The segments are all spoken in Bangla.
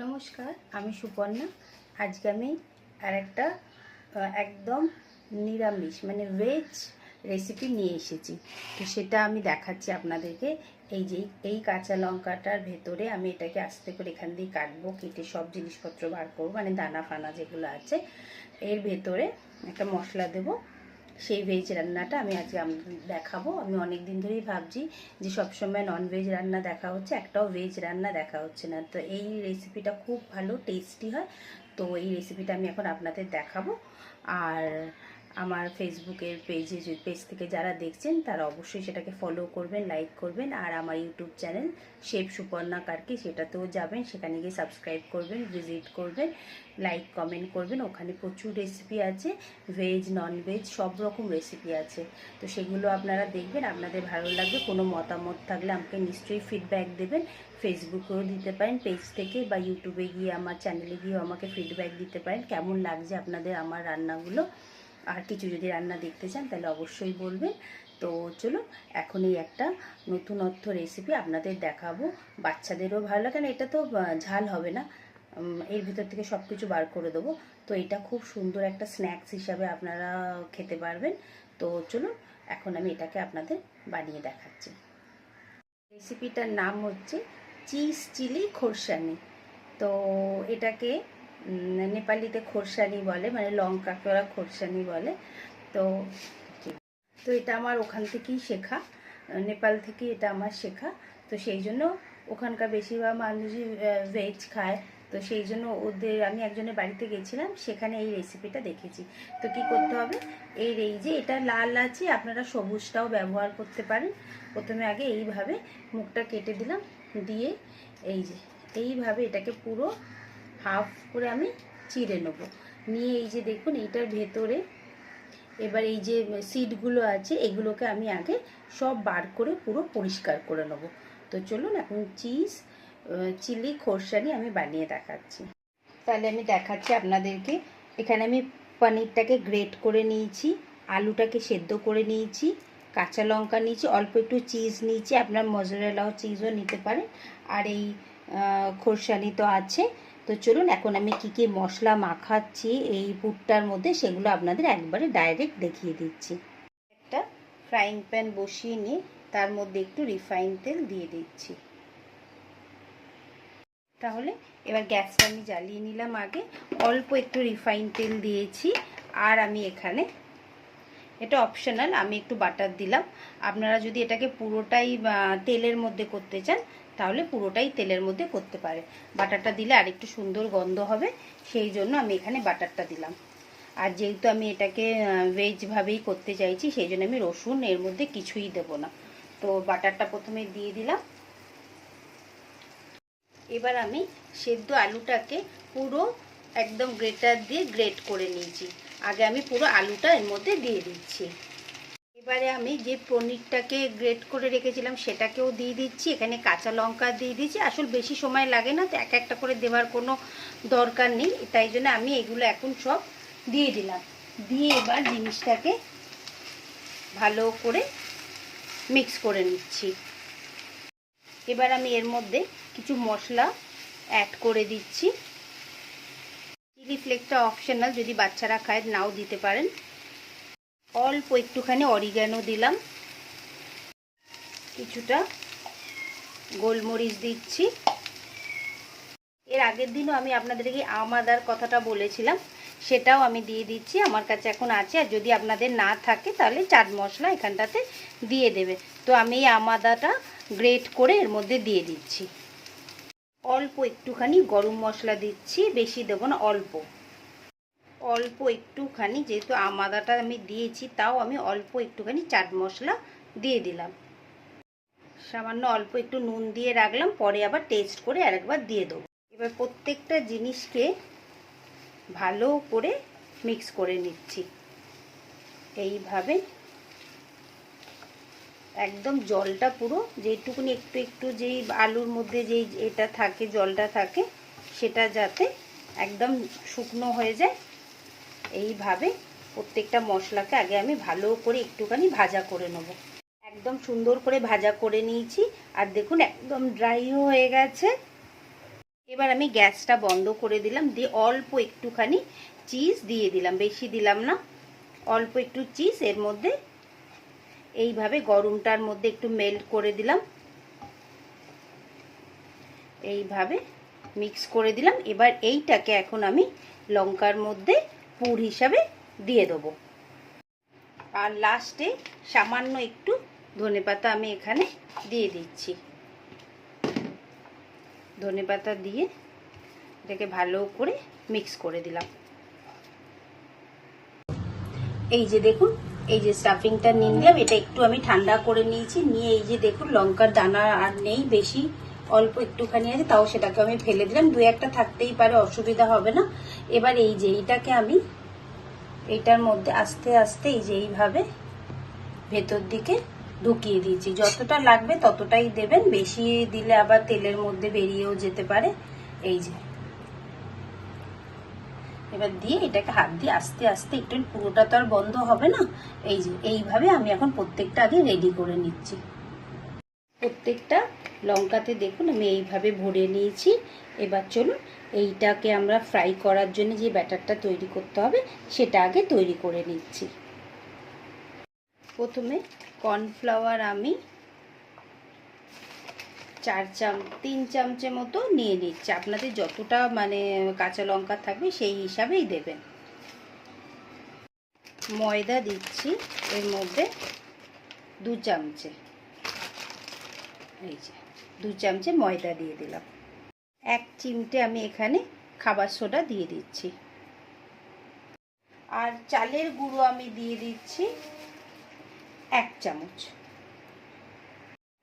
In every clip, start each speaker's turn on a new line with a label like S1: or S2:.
S1: নমস্কার, আমি সুপর্ণা। আজকে আমি আরেকটা একদম নিরামিষ মানে ভেজ রেসিপি নিয়ে এসেছি। তো সেটা আমি দেখাচ্ছি আপনাদেরকে। এই কাঁচা লঙ্কাটার ভেতরে আমি এটাকে আস্তে করে এখান দিয়ে কাটবো, কেটে সব জিনিসপত্র বার করবো, মানে দানা ফানা যেগুলো আছে। এর ভেতরে একটা মশলা দেবো। সেই ভেজ রান্নাটা আমি আজকে দেখাবো। আমি অনেক দিন ধরেই ভাবছি যে সবসময় ননভেজ রান্না দেখা হচ্ছে, একটাও ভেজ রান্না দেখা হচ্ছে না। তো এই রেসিপিটা খুব ভালো টেস্টি হয়। তো এই রেসিপিটা আমি এখন আপনাদের দেখাবো। আর আমার ফেসবুকের পেজ থেকে যারা দেখছেন তারা অবশ্যই সেটাকে ফলো করবেন, লাইক করবেন। আর আমার YouTube channel chef Suparna Karki, সেটাতেও যাবেন, সেখানে গিয়ে সাবস্ক্রাইব করবেন, ভিজিট করবেন, লাইক কমেন্ট করবেন। ওখানে প্রচুর রেসিপি আছে, ভেজ ননভেজ সব রকম রেসিপি আছে। তো সেগুলো আপনারা দেখবেন, আপনাদের ভালো লাগবে। কোনো মতামত থাকলে আমাকে নিশ্চয়ই ফিডব্যাক দেবেন। ফেসবুকেও দিতে পারেন পেজ থেকে, বা ইউটিউবে গিয়ে আমার চ্যানেলে গিয়েও আমাকে ফিডব্যাক দিতে পারেন কেমন লাগছে আপনাদের আমার রান্নাগুলো। আর কিছু যদি রান্না দেখতে চান তাহলে অবশ্যই বলবেন। তো চলুন, এখন এই একটা নতুনত্ব রেসিপি আপনাদের দেখাবো। বাচ্চাদেরও ভালো লাগে, না এটা তো ঝাল হবে না, এর ভিতর থেকে সব কিছু বার করে দেবো। তো এটা খুব সুন্দর একটা স্ন্যাক্স হিসাবে আপনারা খেতে পারবেন। তো চলুন, এখন আমি এটাকে আপনাদের বানিয়ে দেখাচ্ছি। রেসিপিটার নাম হচ্ছে চিজ চিলি খোরসানি। তো এটাকে নেপালিতে খোরসানি বলে, মানে লঙ্কাকে ওরা খোরসানি বলে। তো তো এটা আমার ওখান থেকেই শেখা, নেপাল থেকে এটা আমার শেখা। তো সেই জন্য ওখানকার বেশিরভাগ মানুষই ভেজ খায়। তো সেই জন্য আমি একজনের বাড়িতে গেছিলাম, সেখানে এই রেসিপিটা দেখেছি। তো কি করতে হবে, এই যে এটা লাল আছে, আপনারা সবুজটাও ব্যবহার করতে পারেন। প্রথমে আগে এইভাবে মুখটা কেটে দিলাম, দিয়ে এইভাবে এটাকে পুরো হাফ করে আমি চিড়ে নেব। নিয়ে এই যে দেখুন, এইটার ভেতরে এবার এই যে সিডগুলো আছে এগুলোকে আমি আগে সব বার করে পুরো পরিষ্কার করে নেব। তো চলুন, এখন চিলি খোরসানি আমি বানিয়ে দেখাচ্ছি। তাহলে আমি দেখাচ্ছি আপনাদেরকে। এখানে আমি পনিরটাকে গ্রেট করে নিয়েছি, আলুটাকে সেদ্ধ করে নিয়েছি, কাঁচা লঙ্কা নিয়েছি, অল্প একটু চিজ নিয়েছি, আপনার মজরেলাও চিজও নিতে পারেন। আর এই খোরসানি তো আছে। তো চলুন, এখন আমি কি কি মশলা মাখাচ্ছি এই পুরটার মধ্যে সেগুলো আপনাদের একবারে ডাইরেক্ট দেখিয়ে দিচ্ছি। একটা ফ্রাইং প্যান বসিয়ে নিয়ে তার মধ্যে একটু রিফাইন তেল দিয়ে দিচ্ছি। তাহলে এবার গ্যাসটা আমি জ্বালিয়ে নিলাম। আগে অল্প একটু রিফাইন তেল দিয়েছি, আর আমি এখানে, এটা অপশনাল, আমি একটু বাটার দিলাম। আপনারা যদি এটাকে পুরোটাই তেলের মধ্যে করতে চান তাহলে পুরোটাই তেলের মধ্যে করতে পারে। বাটারটা দিলে আরেকটু সুন্দর গন্ধ হবে, সেই জন্য আমি এখানে বাটারটা দিলাম। আর যেহেতু আমি এটাকে ভেজভাবেই করতে চাইছি, সেই জন্য আমি রসুন এর মধ্যে কিছুই দেব না। তো বাটারটা প্রথমে দিয়ে দিলাম। এবার আমি সেদ্ধ আলুটাকে পুরো একদম গ্রেটার দিয়ে গ্রেট করে নিয়েছি। আগে আমি পুরো আলুটা এর মধ্যে দিয়ে দিচ্ছি। এবারে আমি যে পনিরটাকে গ্রেট করে রেখেছিলাম সেটাকেও দিয়ে দিচ্ছি। এখানে কাঁচা লঙ্কা দিয়ে দিচ্ছি। আসলে বেশি সময় লাগে না, তো এক একটা করে দেওয়ার কোনো দরকার নেই, তাই জন্য আমি এগুলো এখন সব দিয়ে দিলাম। দিয়ে এবার জিনিসটাকে ভালো করে মিক্স করে নিচ্ছি। এবার আমি এর মধ্যে কিছু মশলা অ্যাড করে দিচ্ছি। চিলি ফ্লেক্সটা অপশনাল, যদি বাচ্চারা খায় নাও দিতে পারেন। অল্প একটুখানি অরিগ্যানো দিলাম, কিছুটা গোলমরিচ দিচ্ছি। এর আগের দিনও আমি আপনাদেরকে আদার কথাটা বলেছিলাম, সেটাও আমি দিয়ে দিচ্ছি। আমার কাছে এখন আছে, আর যদি আপনাদের না থাকে তাহলে চাট মশলা এখানটাতে দিয়ে দেবে। তো আমি এই আদাটা গ্রেট করে এর মধ্যে দিয়ে দিচ্ছি। অল্প একটুখানি গরম মশলা দিচ্ছি, বেশি দেবো না, অল্প অল্প একটুখানি, যেহেতু আদাটা আমি দিয়েছি তাও আমি অল্প একটুখানি চাট মশলা দিয়ে দিলাম। সামান্য অল্প একটু নুন দিয়ে রাখলাম, পরে আবার টেস্ট করে আরেকবার দিয়ে দেবো। এবার প্রত্যেকটা জিনিসকে ভালো করে মিক্স করে নিচ্ছি এইভাবে। একদম জলটা পুরো যেটুকুনি একটু একটু যেই আলুর মধ্যে যেই এটা থাকে, জলটা থাকে, সেটা যাতে একদম শুকনো হয়ে যায়। এইভাবে প্রত্যেকটা মশলাকে আগে আমি ভালো করে একটুখানি ভাজা করে নেব। একদম সুন্দর করে ভাজা করে নিয়েছি, আর দেখুন একদম ড্রাই হয়ে গেছে। এবার আমি গ্যাসটা বন্ধ করে দিলাম, দিয়ে অল্প একটুখানি চিজ দিয়ে দিলাম, বেশি দিলাম না, অল্প একটু চিজ এর মধ্যে এইভাবে গরমটার মধ্যে একটু মেল্ট করে দিলাম, এইভাবে মিক্স করে দিলাম। এবার এইটাকে এখন আমি লঙ্কার মধ্যে পুর হিসাবে দিয়ে দেবো। আর লাস্টে সামান্য একটু ধনেপাতা আমি এখানে দিয়ে দিচ্ছি। ধনেপাতা দিয়ে এটাকে ভালো করে মিক্স করে দিলাম। এই যে দেখুন, এই যে স্টাফিংটা নিয়ে নিলাম, এটা একটু আমি ঠান্ডা করে নিয়েছি, নিয়ে এই যে দেখুন লঙ্কার দানা আর নেই, বেশি অল্প একটুখানি আছে, তাও সেটাকে আমি ফেলে দিলাম, দু একটা থাকতেই পারে, অসুবিধা হবে না। এবার এই যে এইটাকে আমি এইটার মধ্যে আস্তে আস্তে এই যে এইভাবে ভেতর দিকে ঢুকিয়ে দিয়েছি। যতটা লাগবে ততটাই দেবেন, বেশি দিলে আবার তেলের মধ্যে বেরিয়েও যেতে পারে। এই যে এবার দিয়ে এটাকে হাত দিয়ে আস্তে আস্তে, একটু পুরোটা তো আর বন্ধ হবে না, এই যে এইভাবে আমি এখন প্রত্যেকটা আগে রেডি করে নিচ্ছি। প্রত্যেকটা লঙ্কাতে দেখুন আমি এইভাবে ভরে নিয়েছি। এবার চলুন এইটাকে আমরা ফ্রাই করার জন্য যে ব্যাটারটা তৈরি করতে হবে সেটা আগে তৈরি করে নিচ্ছি। প্রথমে কর্নফ্লাওয়ার আমি 3 চামচের মতো নিয়ে নিচ্ছি, আপনাদের যতটা মানে কাঁচা লঙ্কা থাকবে সেই হিসাবেই দেবেন। ময়দা দিচ্ছি এর মধ্যে 2 চামচে, এই যে 2 চামচে ময়দা দিয়ে দিলাম। 1 চিমটে আমি এখানে খাবার সোডা দিয়ে দিচ্ছি। আর চালের গুঁড়ো আমি দিয়ে দিচ্ছি 1 চামচ।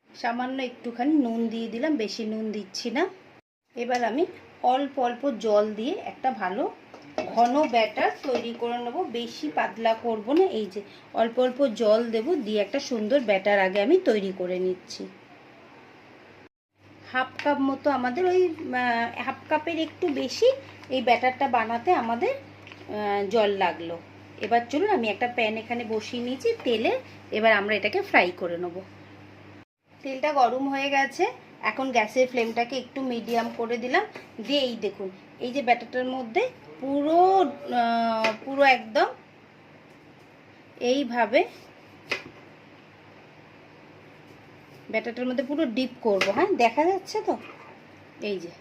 S1: সামান্য একটুখানি নুন দিয়ে দিলাম, বেশি নুন দিচ্ছি না। এবার আমি অল্প অল্প জল দিয়ে একটা ভালো ঘন ব্যাটার তৈরি করে নেব, বেশি পাতলা করব না। এই যে অল্প অল্প জল দেব, দিয়ে একটা সুন্দর ব্যাটার আগে আমি তৈরি করে নিচ্ছি। হাফ কাপ মতো আমাদের, ওই হাফ কাপের একটু বেশি এই ব্যাটারটা বানাতে আমাদের জল লাগলো। এবার চলুন আমি একটা প্যান এখানে বসিয়ে নিয়েছি তেলে, এবার আমরা এটাকে ফ্রাই করে নেব। তেলটা গরম হয়ে গেছে, এখন গ্যাসের ফ্লেমটাকে একটু মিডিয়াম করে দিলাম, দিয়ে এই দেখুন এই যে ব্যাটারটার মধ্যে পুরো পুরো একদম এইভাবে ব্যাটারটার মধ্যে পুরো ডিপ করব। হ্যাঁ, দেখা যাচ্ছে তো? এই যে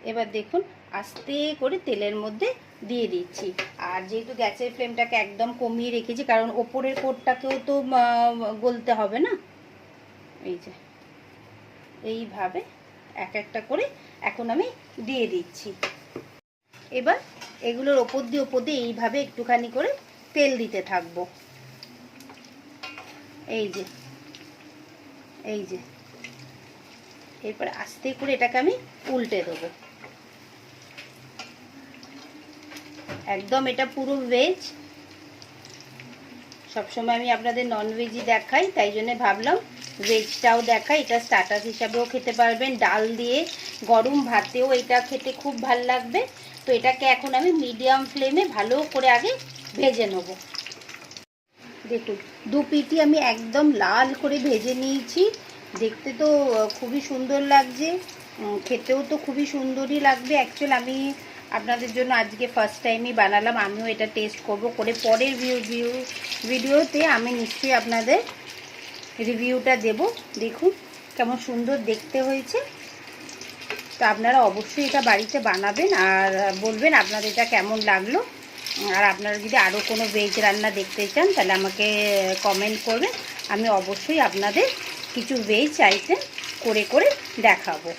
S1: এবার দেখুন আস্তে করে তেলের মধ্যে দিয়ে দিচ্ছি। আর যেহেতু গ্যাসের ফ্লেমটাকে একদম কমিয়ে রেখেছি, কারণ ওপরের কোটটাকেও তো গলতে হবে না। এই যে এইভাবে এক একটা করে এখন আমি দিয়ে দিচ্ছি। এবার এগুলোর ওপর দিয়ে এইভাবে একটুখানি করে তেল দিতে থাকবো। এই যে এই যে এরপর আস্তে করে এটাকে আমি উল্টে দেবো। একদম এটা পুরো ভেজ, সবসময় আমি আপনাদের ননভেজই দেখাই, তাই জন্য ভাবলাম ভেজটাও দেখাই। এটা স্টার্টার হিসাবেও খেতে পারবেন, ডাল দিয়ে গরম ভাতেও এটা খেতে খুব ভাল লাগবে। তো এটাকে এখন আমি মিডিয়াম ফ্লেমে ভালো করে আগে ভেজে নেব। দেখুন দু পিঠই আমি একদম লাল করে ভেজে নিয়েছি, দেখতে তো খুবই সুন্দর লাগছে, খেতেও তো খুবই সুন্দরই লাগবে। অ্যাকচুয়ালি আমি আপনাদের জন্য আজকে ফার্স্ট টাইমই বানালাম, আমিও এটা টেস্ট করব, করে পরের ভিডিওতে আমি নিশ্চয়ই আপনাদের রিভিউটা দেব। দেখুন কেমন সুন্দর দেখতে হয়েছে। তো আপনারা অবশ্যই এটা বাড়িতে বানাবেন আর বলবেন আপনাদের এটা কেমন লাগলো। আর আপনারা যদি আরও কোনো ভেজ রান্না দেখতে চান তাহলে আমাকে কমেন্ট করবেন, আমি অবশ্যই আপনাদের কিছু ভেজ আইটেম করে করে দেখাবো।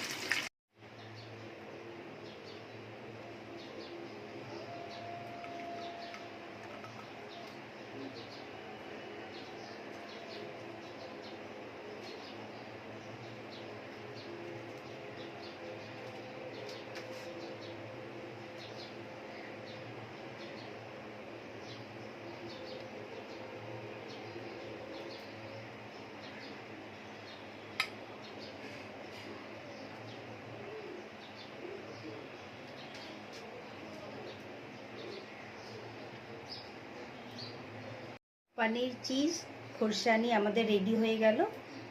S1: পনির চিজ খোরসানি আমাদের রেডি হয়ে গেল।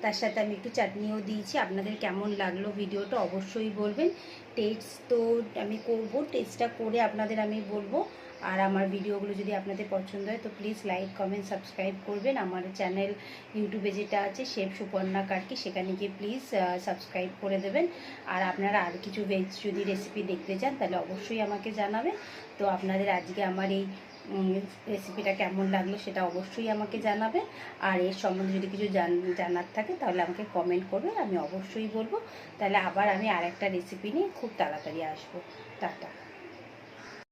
S1: তার সাথে আমি একটু চাটনিও দিয়েছি। আপনাদের কেমন লাগলো ভিডিওটা অবশ্যই বলবেন। টেস্ট তো আমি করব, টেস্টটা করে আপনাদের আমি বলবো। আর আমার ভিডিওগুলো যদি আপনাদের পছন্দ হয় তো প্লিজ লাইক কমেন্ট সাবস্ক্রাইব করবেন। আমার চ্যানেল ইউটিউবে যেটা আছে শেফ সুপর্ণা কার্কি, সেখানে গিয়ে প্লিজ সাবস্ক্রাইব করে দেবেন। আর আপনারা আর কিছু ভেজ যদি রেসিপি দেখতে চান তাহলে অবশ্যই আমাকে জানাবেন। তো আপনাদের আজকে আমার এই রেসিপিটা কেমন লাগলো সেটা অবশ্যই আমাকে জানাবেন। আর এর সম্বন্ধে যদি কিছু জানার থাকে তাহলে আমাকে কমেন্ট করবেন, আমি অবশ্যই বলবো। তাহলে আবার আমি আরেকটা রেসিপি নিয়ে খুব তাড়াতাড়ি আসবো। টাটা।